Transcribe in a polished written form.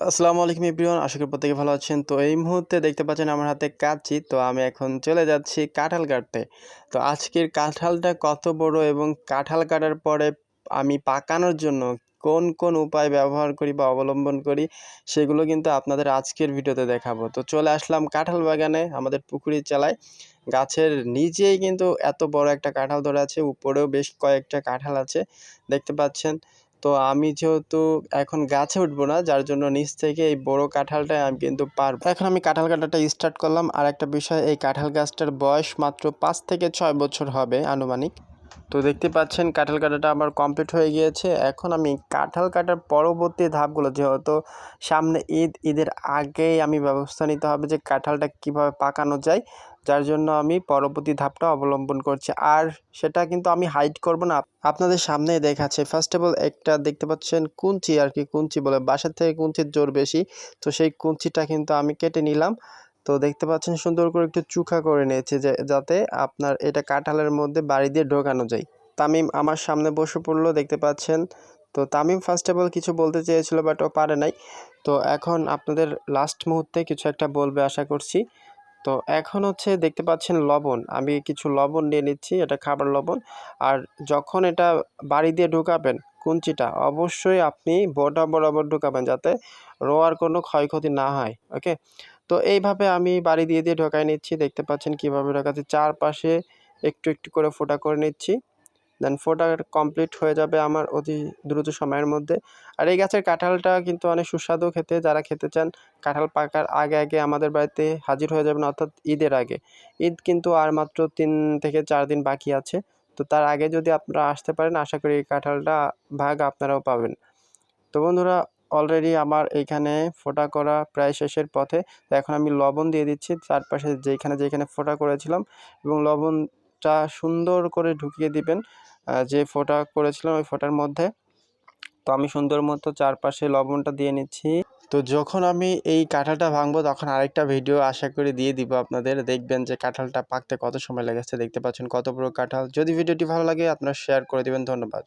আসসালামু আলাইকুম এভরিওয়ান, আশা করি প্রত্যেকে ভালো আছেন। তো এই মুহূর্তে দেখতে পাচ্ছেন আমার হাতে কাঁচি। তো আমি এখন চলে যাচ্ছি কাঁঠাল কাটতে। তো আজকের কাঁঠালটা কত বড় এবং কাঁঠাল কাটার পরে আমি পাকানোর জন্য কোন কোন উপায় ব্যবহার করি বা অবলম্বন করি সেগুলো কিন্তু আপনাদের আজকের ভিডিওতে দেখাবো। তো চলে আসলাম কাঁঠাল বাগানে, আমাদের পুকুরের চালায় গাছের নিচেই কিন্তু এত বড় একটা কাঁঠাল ধরে আছে, উপরেও বেশ কয়েকটা কাঁঠাল আছে দেখতে পাচ্ছেন। তো আমি যেহেতু এখন গাছে উঠবো না, যার জন্য নিচ থেকে এই বড় কাঁঠালটাই আমি কিন্তু পারবো। এখন আমি কাঁঠাল কাটাটা স্টার্ট করলাম। আর একটা বিষয়, এই কাঁঠাল গাছটার বয়স মাত্র 5 থেকে 6 বছর হবে আনুমানিক। তো দেখতে পাচ্ছেন কাঁঠাল কাটাটা আমার কমপ্লিট হয়ে গিয়েছে। এখন আমি কাঁঠাল কাটার পরবর্তী ধাপগুলো, যেহেতু সামনে ঈদের আগেই আমি ব্যবস্থা নিতে হবে যে কাঁঠালটা কিভাবে পাকানো যায়, যার জন্য আমি পরবর্তী ধাপটা অবলম্বন করছি। আর সেটা কিন্তু আমি হাইড করব না, আপনাদের সামনেই দেখাচ্ছে। ফার্স্ট অফ অল একটা দেখতে পাচ্ছেন কুঞ্চি, আর কি কুঞ্চি বলে, বাসার থেকে কুঞ্চির জোর বেশি। তো সেই কুঞ্চিটা কিন্তু আমি কেটে নিলাম। তো দেখতে পাচ্ছেন সুন্দর করে একটু চুখা করে নিয়েছে, যে যাতে আপনার এটা কাঁঠালের মধ্যে বাড়ি দিয়ে ঢোকানো যায়। তামিম আমার সামনে বসে পড়লো দেখতে পাচ্ছেন। তো তামিম ফার্স্ট অফ অল কিছু বলতে চেয়েছিল, বাট ও পারে নাই। তো এখন আপনাদের লাস্ট মুহূর্তে কিছু একটা বলবে আশা করছি। তো এখন হচ্ছে দেখতে পাচ্ছেন লবণ, আমি কিছু লবণ নিয়ে নিচ্ছি, এটা খাবার লবণ। আর যখন এটা বাড়ি দিয়ে ঢুকাবেন কুঞ্চিটা, অবশ্যই আপনি বরাবর ঢুকাবেন, যাতে রোয়ার কোনো ক্ষয়ক্ষতি না হয়। ওকে, তো এইভাবে আমি বাড়ি দিয়ে ঢোকাই নিচ্ছি। দেখতে পাচ্ছেন কিভাবে ঢোকাচ্ছি, চারপাশে একটু একটু করে ফোঁটা করে নিচ্ছি। দেন ফোটা কমপ্লিট হয়ে যাবে আমার অতি দ্রুত সময়ের মধ্যে। আর এই গাছের কাঁঠালটা কিন্তু অনেক সুস্বাদু খেতে। যারা খেতে চান কাঁঠাল পাকার আগে আগে আমাদের বাড়িতে হাজির হয়ে যাবেন, অর্থাৎ ঈদের আগে। ঈদ কিন্তু আর মাত্র 3 থেকে 4 দিন বাকি আছে। তো তার আগে যদি আপনারা আসতে পারেন, আশা করি এই কাঁঠালটা ভাগ আপনারাও পাবেন। তো বন্ধুরা, অলরেডি আমার এইখানে ফোঁটা করা প্রায় শেষের পথে। তো এখন আমি লবণ দিয়ে দিচ্ছি চারপাশে যেখানে ফোঁটা করেছিলাম, এবং লবণটা সুন্দর করে ঢুকিয়ে দিবেন যে ফোঁটা করেছিলাম ওই ফোঁটার মধ্যে। তো আমি সুন্দর মতো চারপাশে লবণটা দিয়ে নিচ্ছি। তো যখন আমি এই কাঁঠালটা ভাঙবো, তখন আরেকটা ভিডিও আশা করি দিয়ে দিব আপনাদের, দেখবেন যে কাঁঠালটা পাকতে কত সময় লেগেছে। দেখতে পাচ্ছেন কত বড় কাঁঠাল। যদি ভিডিওটি ভালো লাগে আপনারা শেয়ার করে দিবেন। ধন্যবাদ।